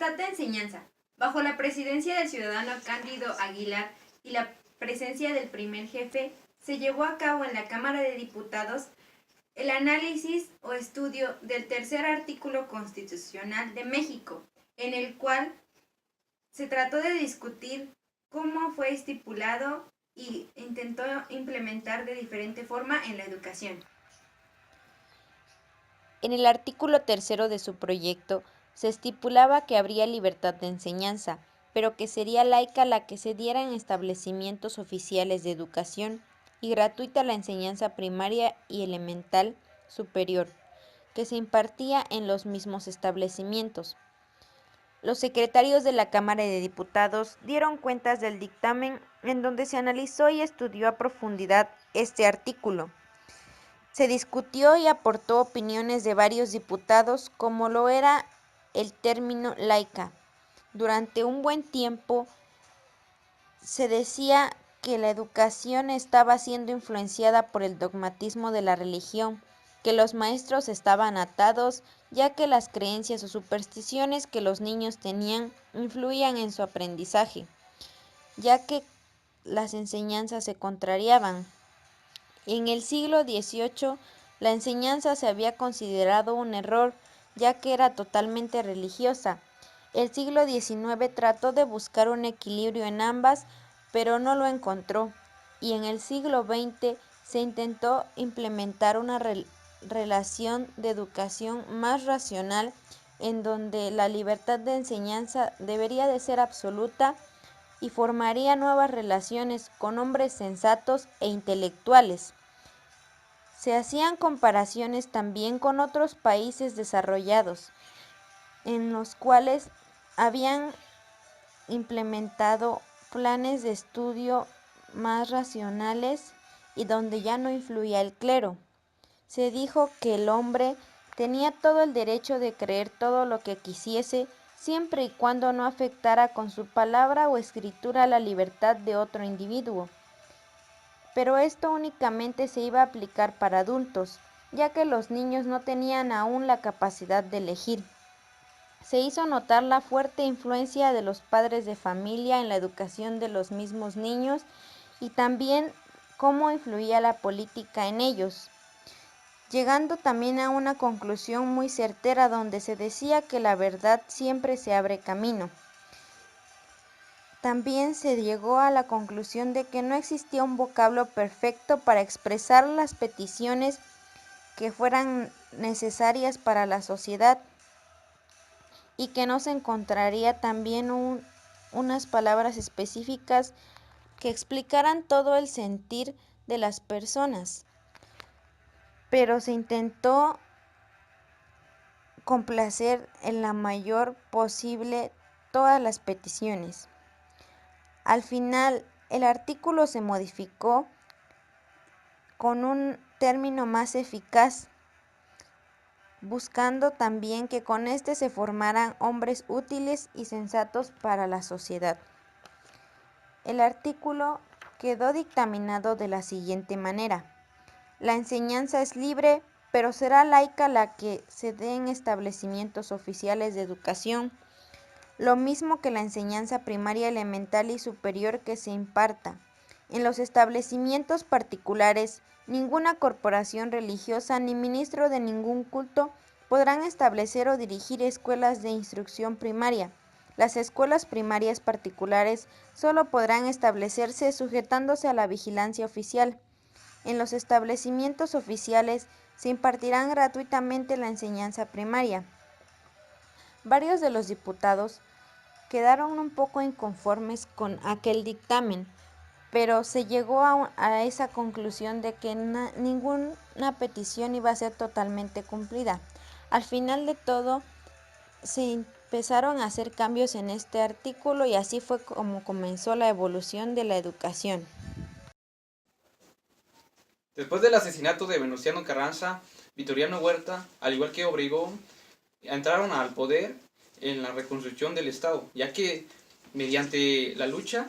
Libertad de enseñanza. Bajo la presidencia del ciudadano Cándido Aguilar y la presencia del primer jefe, se llevó a cabo en la Cámara de Diputados el análisis o estudio del tercer artículo constitucional de México, en el cual se trató de discutir cómo fue estipulado y intentó implementar de diferente forma en la educación. En el artículo tercero de su proyecto se estipulaba que habría libertad de enseñanza, pero que sería laica la que se diera en establecimientos oficiales de educación y gratuita la enseñanza primaria y elemental superior, que se impartía en los mismos establecimientos. Los secretarios de la Cámara de Diputados dieron cuentas del dictamen en donde se analizó y estudió a profundidad este artículo. Se discutió y aportó opiniones de varios diputados, como lo era el término laica. Durante un buen tiempo se decía que la educación estaba siendo influenciada por el dogmatismo de la religión, que los maestros estaban atados, ya que las creencias o supersticiones que los niños tenían influían en su aprendizaje, ya que las enseñanzas se contrariaban. En el siglo XVIII, la enseñanza se había considerado un error, ya que era totalmente religiosa. El siglo XIX trató de buscar un equilibrio en ambas, pero no lo encontró, y en el siglo XX se intentó implementar una relación de educación más racional, en donde la libertad de enseñanza debería de ser absoluta y formaría nuevas relaciones con hombres sensatos e intelectuales. Se hacían comparaciones también con otros países desarrollados, en los cuales habían implementado planes de estudio más racionales y donde ya no influía el clero. Se dijo que el hombre tenía todo el derecho de creer todo lo que quisiese, siempre y cuando no afectara con su palabra o escritura la libertad de otro individuo. Pero esto únicamente se iba a aplicar para adultos, ya que los niños no tenían aún la capacidad de elegir. Se hizo notar la fuerte influencia de los padres de familia en la educación de los mismos niños y también cómo influía la política en ellos, llegando también a una conclusión muy certera donde se decía que la verdad siempre se abre camino. También se llegó a la conclusión de que no existía un vocablo perfecto para expresar las peticiones que fueran necesarias para la sociedad y que no se encontraría también unas palabras específicas que explicaran todo el sentir de las personas. Pero se intentó complacer en la mayor posible todas las peticiones. Al final, el artículo se modificó con un término más eficaz, buscando también que con este se formaran hombres útiles y sensatos para la sociedad. El artículo quedó dictaminado de la siguiente manera: la enseñanza es libre, pero será laica la que se dé en establecimientos oficiales de educación, lo mismo que la enseñanza primaria, elemental y superior que se imparta. En los establecimientos particulares, ninguna corporación religiosa ni ministro de ningún culto podrán establecer o dirigir escuelas de instrucción primaria. Las escuelas primarias particulares solo podrán establecerse sujetándose a la vigilancia oficial. En los establecimientos oficiales se impartirán gratuitamente la enseñanza primaria. Varios de los diputados quedaron un poco inconformes con aquel dictamen, pero se llegó a esa conclusión de que ninguna petición iba a ser totalmente cumplida. Al final de todo, se empezaron a hacer cambios en este artículo y así fue como comenzó la evolución de la educación. Después del asesinato de Venustiano Carranza, Victoriano Huerta, al igual que Obregón, entraron al poder en la reconstrucción del Estado, ya que mediante la lucha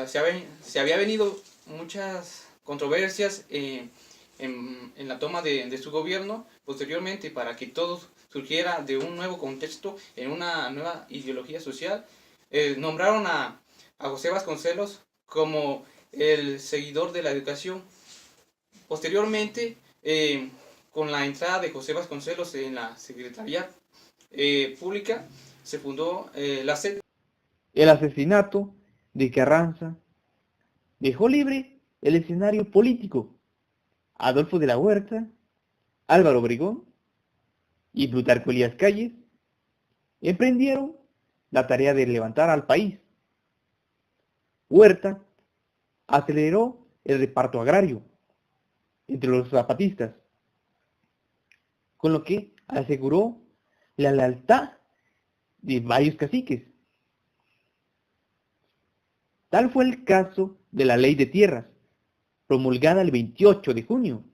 se había venido muchas controversias en en la toma de su gobierno, posteriormente para que todo surgiera de un nuevo contexto, en una nueva ideología social, nombraron a José Vasconcelos como el seguidor de la educación. Posteriormente, con la entrada de José Vasconcelos en la Secretaría Pública, se fundó la SED. El asesinato de Carranza dejó libre el escenario político. Adolfo de la Huerta, Álvaro Obregón y Plutarco Elías Calles emprendieron la tarea de levantar al país. Huerta aceleró el reparto agrario entre los zapatistas, con lo que aseguró la lealtad de varios caciques. Tal fue el caso de la Ley de Tierras, promulgada el 28 de junio.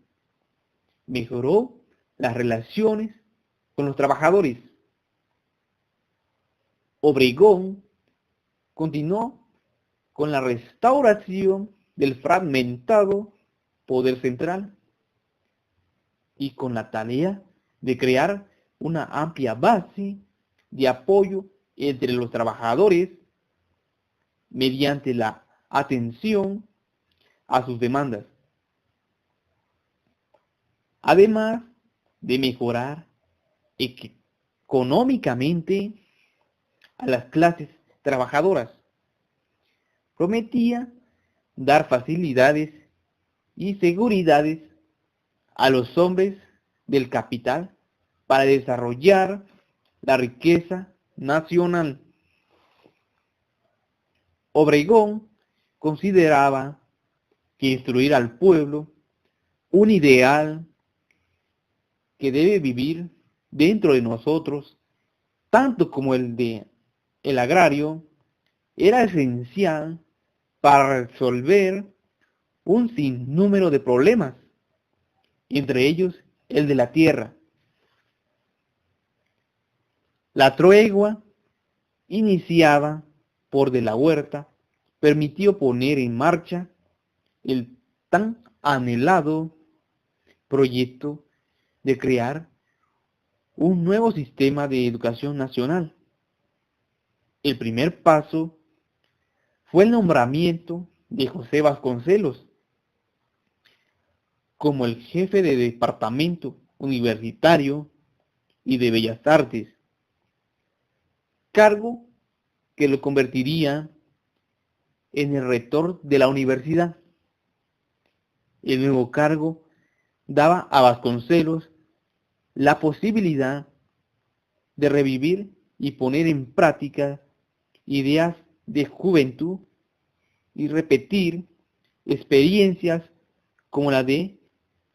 Mejoró las relaciones con los trabajadores. Obregón continuó con la restauración del fragmentado poder central y con la tarea de crear una amplia base de apoyo entre los trabajadores mediante la atención a sus demandas, además de mejorar económicamente a las clases trabajadoras. Prometía dar facilidades y seguridades a los hombres del capital para desarrollar la riqueza nacional. Obregón consideraba que instruir al pueblo, un ideal que debe vivir dentro de nosotros, tanto como el de el agrario, era esencial para resolver un sinnúmero de problemas, entre ellos el de la tierra. La tregua iniciada por De la Huerta permitió poner en marcha el tan anhelado proyecto de crear un nuevo sistema de educación nacional. El primer paso fue el nombramiento de José Vasconcelos como el jefe de departamento universitario y de Bellas Artes, cargo que lo convertiría en el rector de la universidad. El nuevo cargo daba a Vasconcelos la posibilidad de revivir y poner en práctica ideas de juventud y repetir experiencias como la de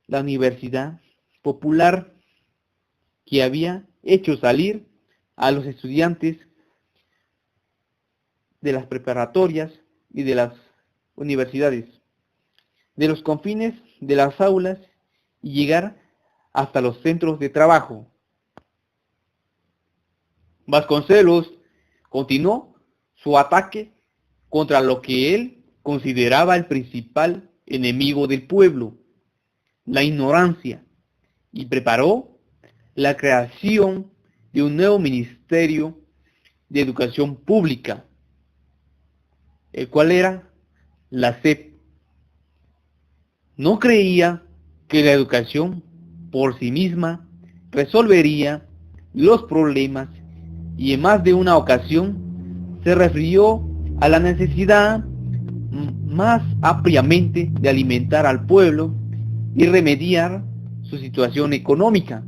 la Universidad Popular, que había hecho salir a los estudiantes de las preparatorias y de las universidades, de los confines de las aulas y llegar hasta los centros de trabajo. Vasconcelos continuó su ataque contra lo que él consideraba el principal enemigo del pueblo, la ignorancia, y preparó la creación de un nuevo Ministerio de Educación Pública, el cual era la SEP. No creía que la educación por sí misma resolvería los problemas y en más de una ocasión se refirió a la necesidad más ampliamente de alimentar al pueblo y remediar su situación económica.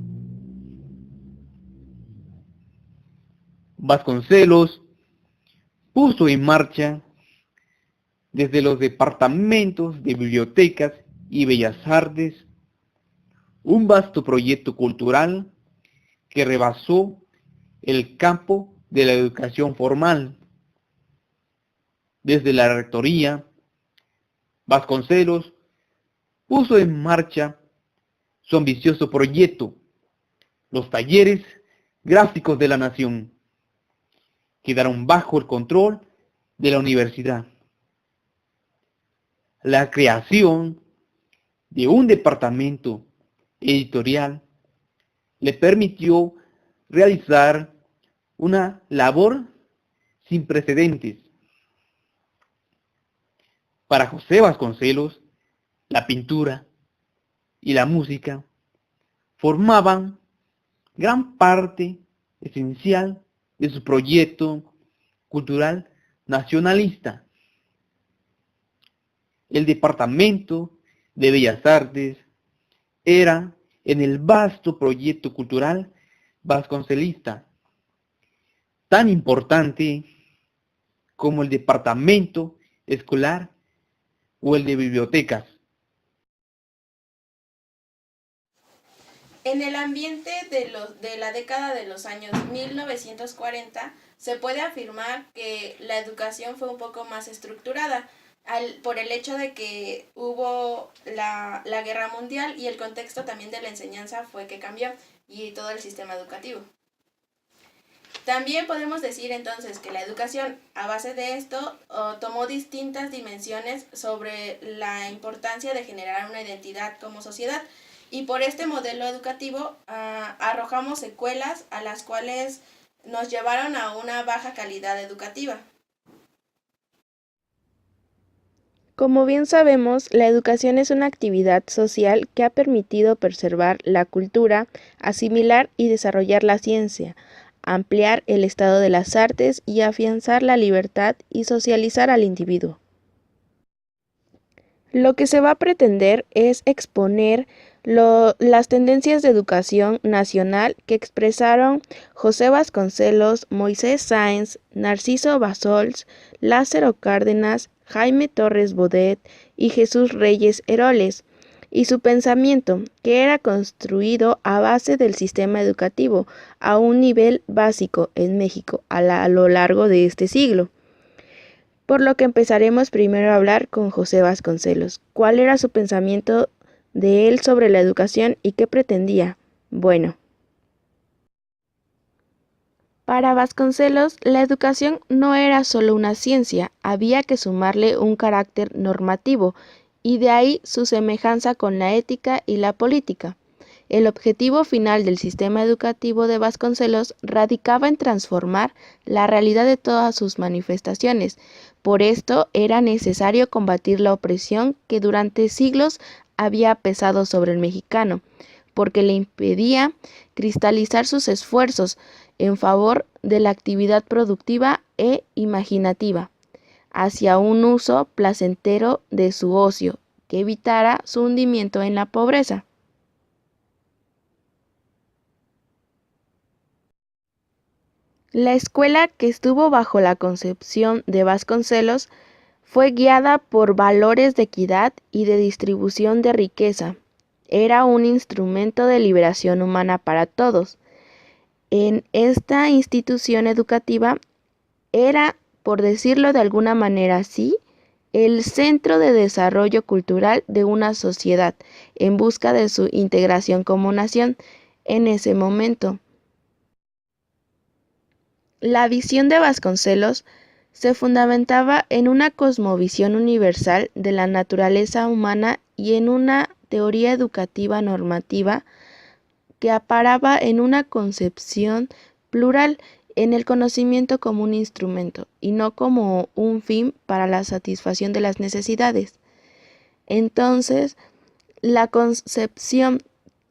Vasconcelos puso en marcha desde los departamentos de bibliotecas y bellas artes un vasto proyecto cultural que rebasó el campo de la educación formal. Desde la rectoría, Vasconcelos puso en marcha su ambicioso proyecto, los talleres gráficos de la nación. Quedaron bajo el control de la universidad. La creación de un departamento editorial le permitió realizar una labor sin precedentes. Para José Vasconcelos, la pintura y la música formaban gran parte esencial de su proyecto cultural nacionalista. El Departamento de Bellas Artes era en el vasto proyecto cultural vasconcelista, tan importante como el departamento escolar o el de bibliotecas. En el ambiente de la década de los años 1940, se puede afirmar que la educación fue un poco más estructurada por el hecho de que hubo la guerra mundial y el contexto también de la enseñanza fue que cambió y todo el sistema educativo. También podemos decir entonces que la educación a base de esto tomó distintas dimensiones sobre la importancia de generar una identidad como sociedad. Y por este modelo educativo arrojamos secuelas a las cuales nos llevaron a una baja calidad educativa. Como bien sabemos, la educación es una actividad social que ha permitido preservar la cultura, asimilar y desarrollar la ciencia, ampliar el estado de las artes y afianzar la libertad y socializar al individuo. Lo que se va a pretender es exponer las tendencias de educación nacional que expresaron José Vasconcelos, Moisés Sáenz, Narciso Bassols, Lázaro Cárdenas, Jaime Torres Bodet y Jesús Reyes Heroles, y su pensamiento, que era construido a base del sistema educativo a un nivel básico en México a lo largo de este siglo. Por lo que empezaremos primero a hablar con José Vasconcelos. ¿Cuál era su pensamiento de él sobre la educación y qué pretendía? Bueno, para Vasconcelos, la educación no era solo una ciencia, había que sumarle un carácter normativo, y de ahí su semejanza con la ética y la política. El objetivo final del sistema educativo de Vasconcelos radicaba en transformar la realidad de todas sus manifestaciones. Por esto era necesario combatir la opresión que durante siglos había pesado sobre el mexicano, porque le impedía cristalizar sus esfuerzos en favor de la actividad productiva e imaginativa, hacia un uso placentero de su ocio, que evitara su hundimiento en la pobreza. La escuela, que estuvo bajo la concepción de Vasconcelos, fue guiada por valores de equidad y de distribución de riqueza. Era un instrumento de liberación humana para todos. En esta institución educativa era, por decirlo de alguna manera así, el centro de desarrollo cultural de una sociedad en busca de su integración como nación en ese momento. La visión de Vasconcelos se fundamentaba en una cosmovisión universal de la naturaleza humana y en una teoría educativa normativa que aparaba en una concepción plural en el conocimiento como un instrumento y no como un fin para la satisfacción de las necesidades. Entonces, la concepción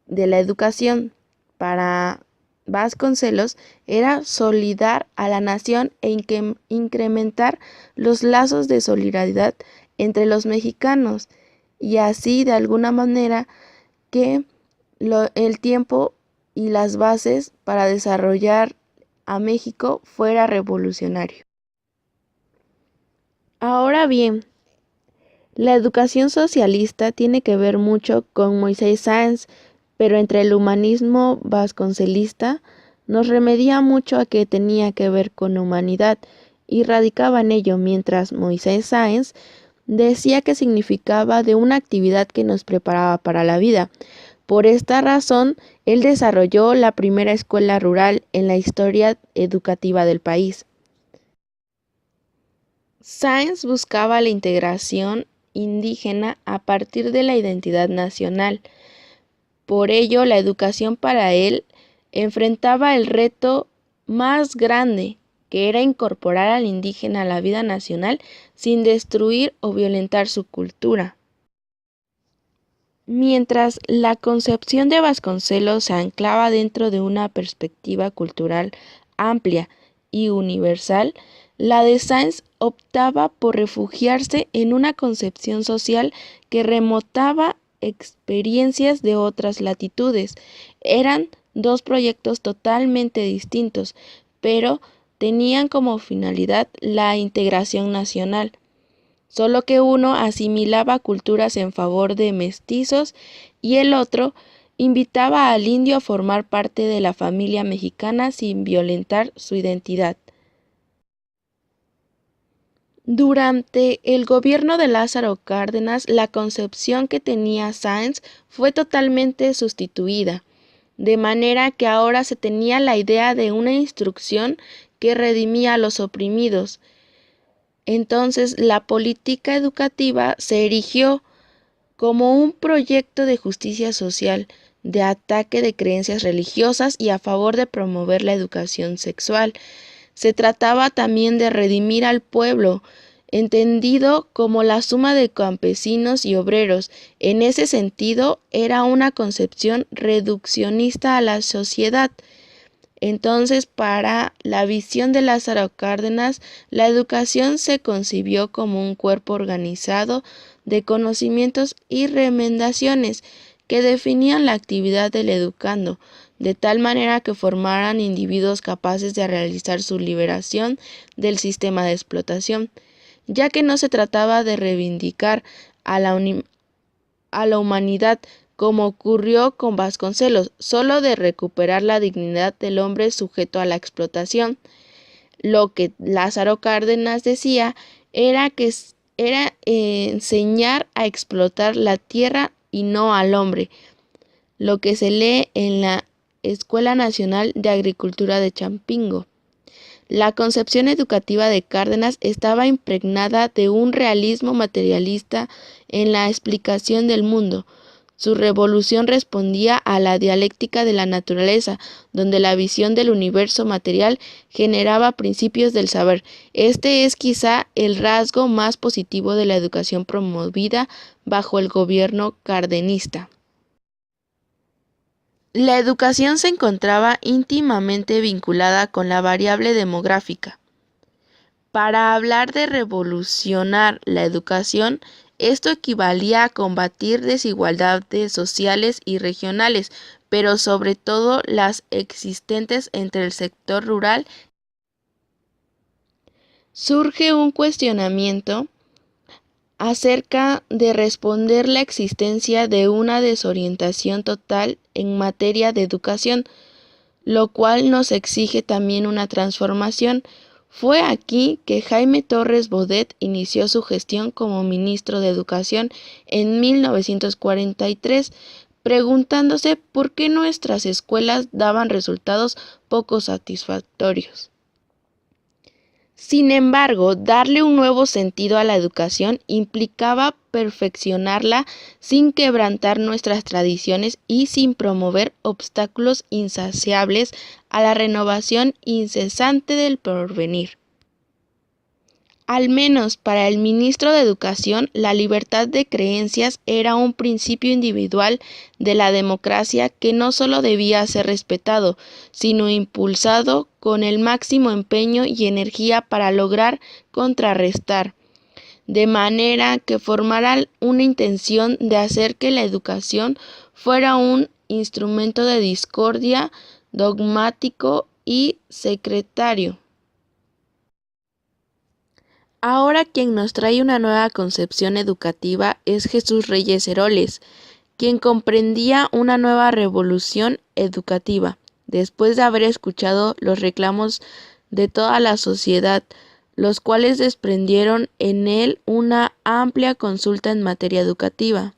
de la educación para Vasconcelos era solidar a la nación e incrementar los lazos de solidaridad entre los mexicanos, y así de alguna manera que el tiempo y las bases para desarrollar a México fuera revolucionario. Ahora bien, la educación socialista tiene que ver mucho con Moisés Sáenz, pero entre el humanismo vasconcelista nos remetía mucho a que tenía que ver con humanidad y radicaba en ello, mientras Moisés Sáenz decía que significaba de una actividad que nos preparaba para la vida. Por esta razón, él desarrolló la primera escuela rural en la historia educativa del país. Sáenz buscaba la integración indígena a partir de la identidad nacional. Por ello, la educación para él enfrentaba el reto más grande, que era incorporar al indígena a la vida nacional sin destruir o violentar su cultura. Mientras la concepción de Vasconcelos se anclaba dentro de una perspectiva cultural amplia y universal, la de Sáenz optaba por refugiarse en una concepción social que remotaba experiencias de otras latitudes. Eran dos proyectos totalmente distintos, pero tenían como finalidad la integración nacional, solo que uno asimilaba culturas en favor de mestizos y el otro invitaba al indio a formar parte de la familia mexicana sin violentar su identidad. Durante el gobierno de Lázaro Cárdenas, la concepción que tenía Sáenz fue totalmente sustituida, de manera que ahora se tenía la idea de una instrucción que redimía a los oprimidos. Entonces, la política educativa se erigió como un proyecto de justicia social, de ataque de creencias religiosas y a favor de promover la educación sexual. Se trataba también de redimir al pueblo, entendido como la suma de campesinos y obreros. En ese sentido, era una concepción reduccionista a la sociedad. Entonces, para la visión de Lázaro Cárdenas, la educación se concibió como un cuerpo organizado de conocimientos y recomendaciones que definían la actividad del educando, de tal manera que formaran individuos capaces de realizar su liberación del sistema de explotación, ya que no se trataba de reivindicar a la humanidad, como ocurrió con Vasconcelos, solo de recuperar la dignidad del hombre sujeto a la explotación. Lo que Lázaro Cárdenas decía era que era enseñar a explotar la tierra y no al hombre, lo que se lee en la Escuela Nacional de Agricultura de Chapingo. La concepción educativa de Cárdenas estaba impregnada de un realismo materialista en la explicación del mundo. Su revolución respondía a la dialéctica de la naturaleza, donde la visión del universo material generaba principios del saber. Este es quizá el rasgo más positivo de la educación promovida bajo el gobierno cardenista. La educación se encontraba íntimamente vinculada con la variable demográfica. Para hablar de revolucionar la educación, esto equivalía a combatir desigualdades sociales y regionales, pero sobre todo las existentes entre el sector rural. Surge un cuestionamiento acerca de responder la existencia de una desorientación total en materia de educación, lo cual nos exige también una transformación. Fue aquí que Jaime Torres Bodet inició su gestión como ministro de Educación en 1943, preguntándose por qué nuestras escuelas daban resultados poco satisfactorios. Sin embargo, darle un nuevo sentido a la educación implicaba perfeccionarla sin quebrantar nuestras tradiciones y sin promover obstáculos insaciables a la renovación incesante del porvenir. Al menos para el ministro de Educación, la libertad de creencias era un principio individual de la democracia que no solo debía ser respetado, sino impulsado con el máximo empeño y energía para lograr contrarrestar, de manera que formara una intención de hacer que la educación fuera un instrumento de discordia dogmático y sectario. Ahora quien nos trae una nueva concepción educativa es Jesús Reyes Heroles, quien comprendía una nueva revolución educativa, después de haber escuchado los reclamos de toda la sociedad, los cuales desprendieron en él una amplia consulta en materia educativa.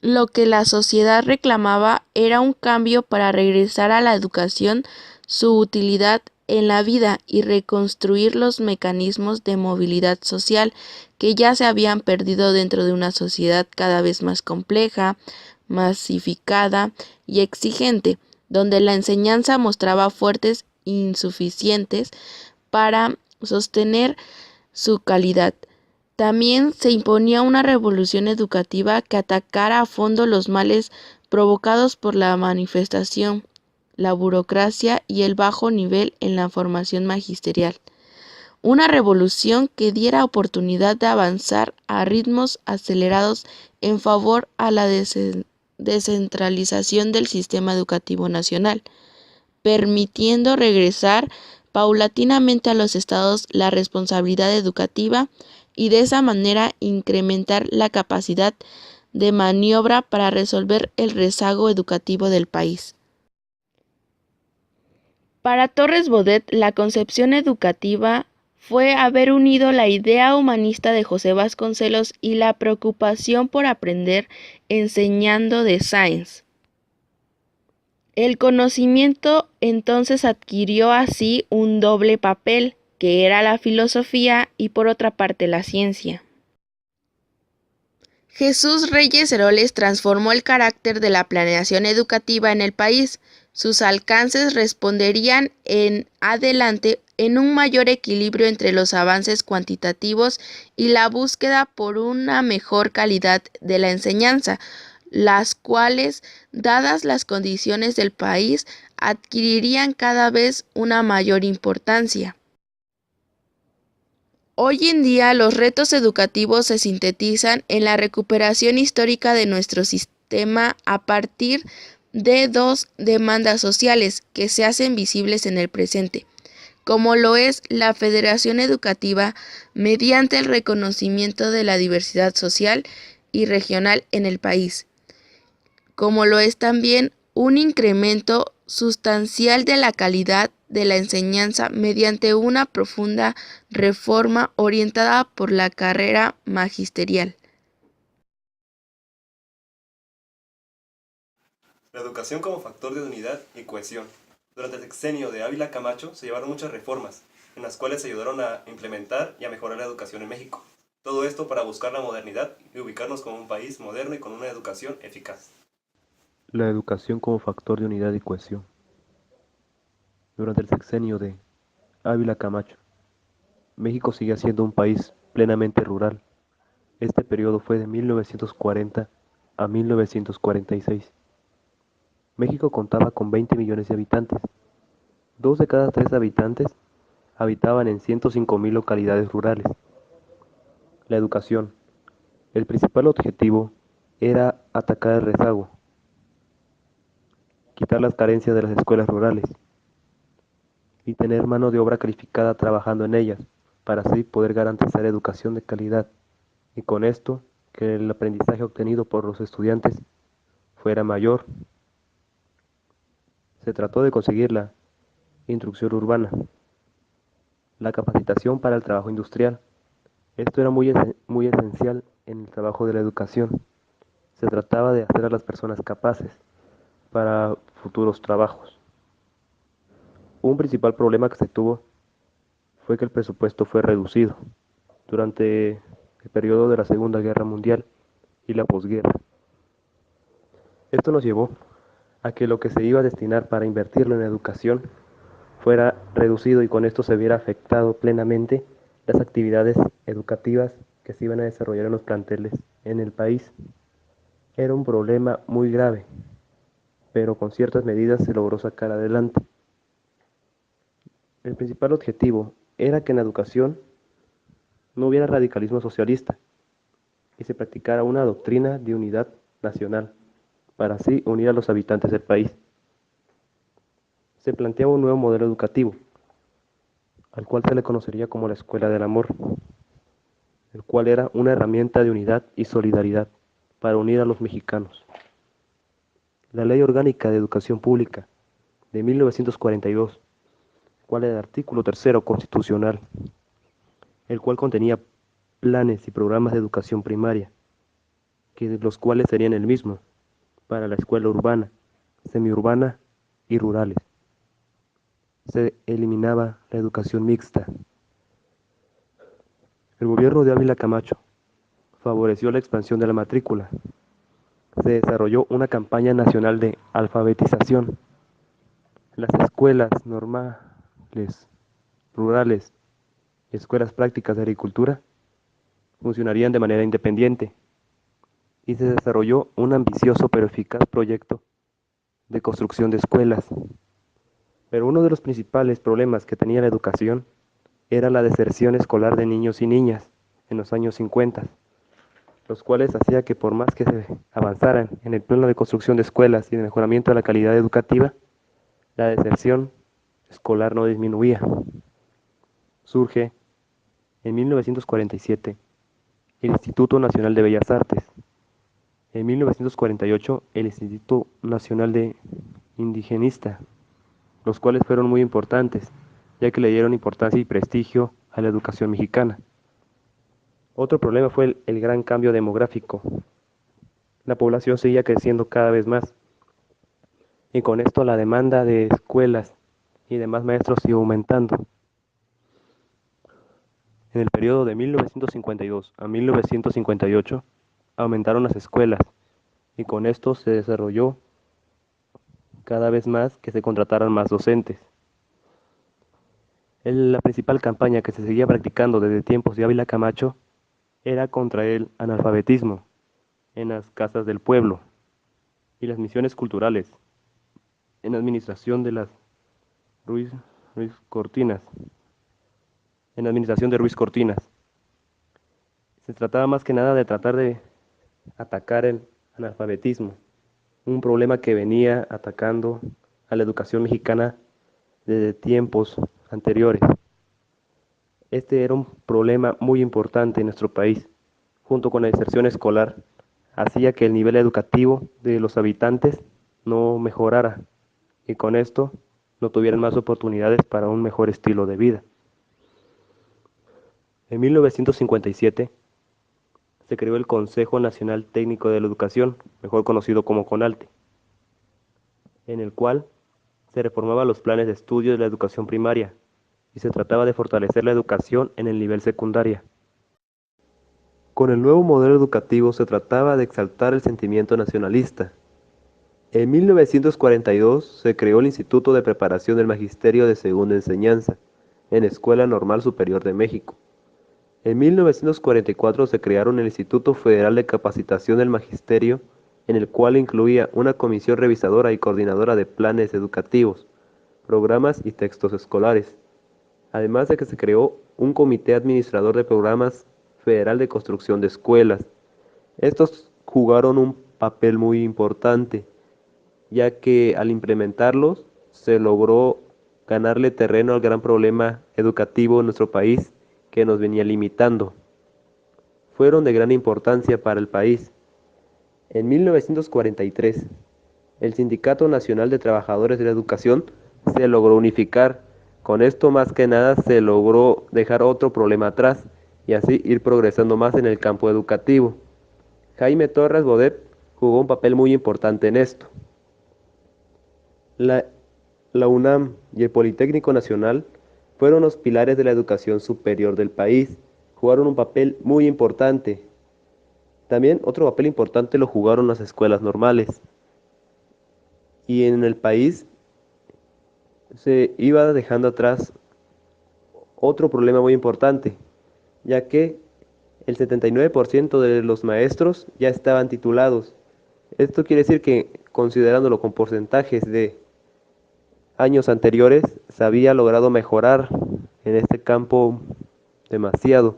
Lo que la sociedad reclamaba era un cambio para regresar a la educación su utilidad en la vida y reconstruir los mecanismos de movilidad social que ya se habían perdido dentro de una sociedad cada vez más compleja, masificada y exigente, donde la enseñanza mostraba fuertes insuficientes para sostener su calidad. También se imponía una revolución educativa que atacara a fondo los males provocados por la manifestación, la burocracia y el bajo nivel en la formación magisterial. Una revolución que diera oportunidad de avanzar a ritmos acelerados en favor a la descentralización del sistema educativo nacional, permitiendo regresar paulatinamente a los estados la responsabilidad educativa y de esa manera incrementar la capacidad de maniobra para resolver el rezago educativo del país. Para Torres Bodet, la concepción educativa fue haber unido la idea humanista de José Vasconcelos y la preocupación por aprender enseñando de Sáenz. El conocimiento entonces adquirió así un doble papel, que era la filosofía y por otra parte la ciencia. Jesús Reyes Heroles transformó el carácter de la planeación educativa en el país. Sus alcances responderían en adelante en un mayor equilibrio entre los avances cuantitativos y la búsqueda por una mejor calidad de la enseñanza, las cuales, dadas las condiciones del país, adquirirían cada vez una mayor importancia. Hoy en día los retos educativos se sintetizan en la recuperación histórica de nuestro sistema a partir de dos demandas sociales que se hacen visibles en el presente, como lo es la federación educativa mediante el reconocimiento de la diversidad social y regional en el país, como lo es también un incremento sustancial de la calidad de la enseñanza mediante una profunda reforma orientada por la carrera magisterial. La educación como factor de unidad y cohesión. Durante el sexenio de Ávila Camacho se llevaron muchas reformas, en las cuales se ayudaron a implementar y a mejorar la educación en México. Todo esto para buscar la modernidad y ubicarnos como un país moderno y con una educación eficaz. La educación como factor de unidad y cohesión. Durante el sexenio de Ávila Camacho, México seguía siendo un país plenamente rural. Este periodo fue de 1940 a 1946. México contaba con 20 millones de habitantes. 2 de cada 3 habitantes habitaban en 105.000 localidades rurales. La educación. El principal objetivo era atacar el rezago, quitar las carencias de las escuelas rurales y tener mano de obra calificada trabajando en ellas, para así poder garantizar educación de calidad y con esto que el aprendizaje obtenido por los estudiantes fuera mayor. Se trató de conseguir la instrucción urbana, la capacitación para el trabajo industrial. Esto era muy esencial en el trabajo de la educación. Se trataba de hacer a las personas capaces para futuros trabajos. Un principal problema que se tuvo fue que el presupuesto fue reducido durante el periodo de la Segunda Guerra Mundial y la posguerra. Esto nos llevó a que lo que se iba a destinar para invertirlo en educación fuera reducido y con esto se viera afectado plenamente las actividades educativas que se iban a desarrollar en los planteles en el país. Era un problema muy grave, pero con ciertas medidas se logró sacar adelante. El principal objetivo era que en la educación no hubiera radicalismo socialista y se practicara una doctrina de unidad nacional, para así unir a los habitantes del país. Se planteaba un nuevo modelo educativo, al cual se le conocería como la Escuela del Amor, el cual era una herramienta de unidad y solidaridad para unir a los mexicanos. La Ley Orgánica de Educación Pública de 1942, cual era el artículo 3º constitucional, el cual contenía planes y programas de educación primaria, los cuales serían el mismo para la escuela urbana, semiurbana y rurales. se eliminaba la educación mixta. El gobierno de Ávila Camacho favoreció la expansión de la matrícula. Se desarrolló una campaña nacional de alfabetización. Las escuelas normales, rurales y escuelas prácticas de agricultura funcionarían de manera independiente y se desarrolló un ambicioso pero eficaz proyecto de construcción de escuelas. Pero uno de los principales problemas que tenía la educación era la deserción escolar de niños y niñas en los años 50, los cuales hacía que por más que se avanzaran en el plano de construcción de escuelas y de mejoramiento de la calidad educativa, la deserción escolar no disminuía. Surge en 1947 el Instituto Nacional de Bellas Artes, en 1948 el Instituto Nacional de Indigenista, los cuales fueron muy importantes, ya que le dieron importancia y prestigio a la educación mexicana. Otro problema fue el gran cambio demográfico. La población seguía creciendo cada vez más, y con esto la demanda de escuelas y demás maestros siguió aumentando. En el periodo de 1952 a 1958 aumentaron las escuelas, y con esto se desarrolló cada vez más que se contrataran más docentes. La principal campaña que se seguía practicando desde tiempos de Ávila Camacho era contra el analfabetismo en las casas del pueblo y las misiones culturales en la administración de las Ruiz Cortinas. En la administración de Ruiz Cortinas. Se trataba más que nada de tratar de atacar el analfabetismo, un problema que venía atacando a la educación mexicana desde tiempos anteriores. Este era un problema muy importante en nuestro país, junto con la deserción escolar, hacía que el nivel educativo de los habitantes no mejorara y con esto no tuvieran más oportunidades para un mejor estilo de vida. En 1957 se creó el Consejo Nacional Técnico de la Educación, mejor conocido como CONALTE, en el cual se reformaban los planes de estudio de la educación primaria y se trataba de fortalecer la educación en el nivel secundaria. Con el nuevo modelo educativo se trataba de exaltar el sentimiento nacionalista. En 1942 se creó el Instituto de Preparación del Magisterio de Segunda Enseñanza, en Escuela Normal Superior de México. En 1944 se crearon el Instituto Federal de Capacitación del Magisterio, en el cual incluía una comisión revisadora y coordinadora de planes educativos, programas y textos escolares, además de que se creó un comité administrador de programas federal de construcción de escuelas. Estos jugaron un papel muy importante, ya que al implementarlos se logró ganarle terreno al gran problema educativo en nuestro país que nos venía limitando. Fueron de gran importancia para el país. En 1943, el Sindicato Nacional de Trabajadores de la Educación se logró unificar. Con esto más que nada se logró dejar otro problema atrás y así ir progresando más en el campo educativo. Jaime Torres Bodet jugó un papel muy importante en esto. La UNAM y el Politécnico Nacional fueron los pilares de la educación superior del país, jugaron un papel muy importante. También otro papel importante lo jugaron las escuelas normales. Y en el país se iba dejando atrás otro problema muy importante, ya que el 79% de los maestros ya estaban titulados. Esto quiere decir que, considerándolo con porcentajes de años anteriores, se había logrado mejorar en este campo demasiado.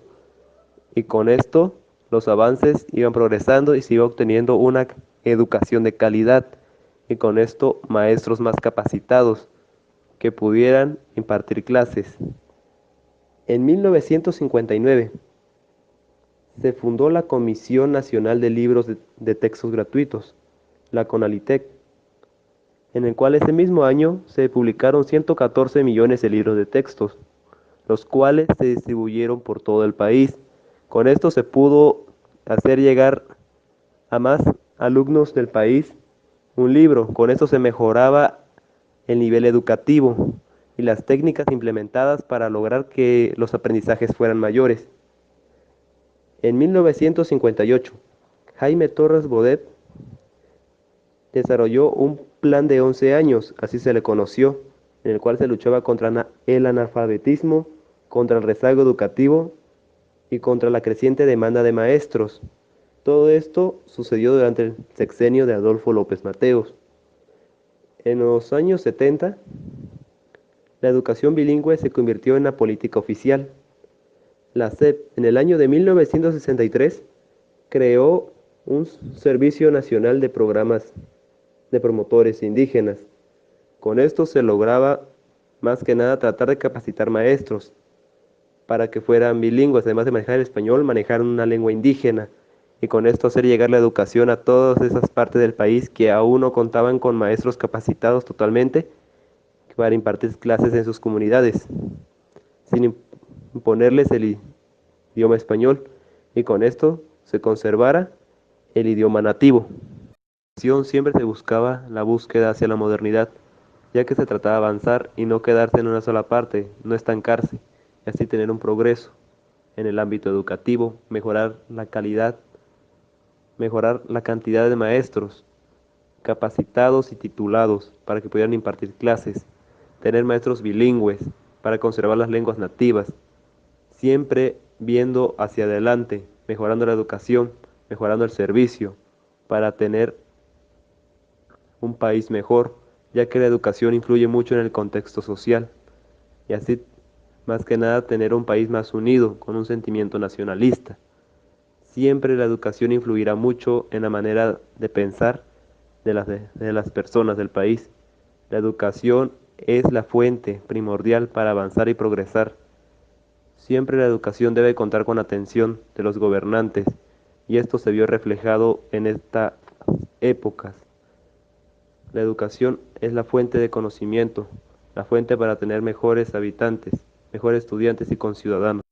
Y con esto, los avances iban progresando y se iba obteniendo una educación de calidad. Y con esto, maestros más capacitados que pudieran impartir clases. En 1959 se fundó la Comisión Nacional de Libros de Textos Gratuitos, la CONALITEC, en el cual ese mismo año se publicaron 114 millones de libros de textos, los cuales se distribuyeron por todo el país. Con esto se pudo hacer llegar a más alumnos del país un libro. Con esto se mejoraba el nivel educativo y las técnicas implementadas para lograr que los aprendizajes fueran mayores. En 1958, Jaime Torres Bodet desarrolló un plan de 11 años, así se le conoció, en el cual se luchaba contra el analfabetismo, contra el rezago educativo y contra la creciente demanda de maestros. Todo esto sucedió durante el sexenio de Adolfo López Mateos. En los años 70, la educación bilingüe se convirtió en la política oficial. La SEP, en el año de 1963, creó un Servicio Nacional de Programas de Promotores Indígenas. Con esto se lograba, más que nada, tratar de capacitar maestros para que fueran bilingües, además de manejar el español, manejar una lengua indígena, y con esto hacer llegar la educación a todas esas partes del país que aún no contaban con maestros capacitados totalmente para impartir clases en sus comunidades, sin imponerles el idioma español, y con esto se conservara el idioma nativo. Siempre se buscaba la búsqueda hacia la modernidad, ya que se trataba de avanzar y no quedarse en una sola parte, no estancarse, y así tener un progreso en el ámbito educativo, mejorar la calidad, mejorar la cantidad de maestros capacitados y titulados para que pudieran impartir clases, tener maestros bilingües para conservar las lenguas nativas, siempre viendo hacia adelante, mejorando la educación, mejorando el servicio, para tener un país mejor, ya que la educación influye mucho en el contexto social, y así, más que nada, tener un país más unido, con un sentimiento nacionalista. Siempre la educación influirá mucho en la manera de pensar de las personas del país. La educación es la fuente primordial para avanzar y progresar. Siempre la educación debe contar con la atención de los gobernantes, y esto se vio reflejado en estas épocas. La educación es la fuente de conocimiento, la fuente para tener mejores habitantes, mejores estudiantes y conciudadanos.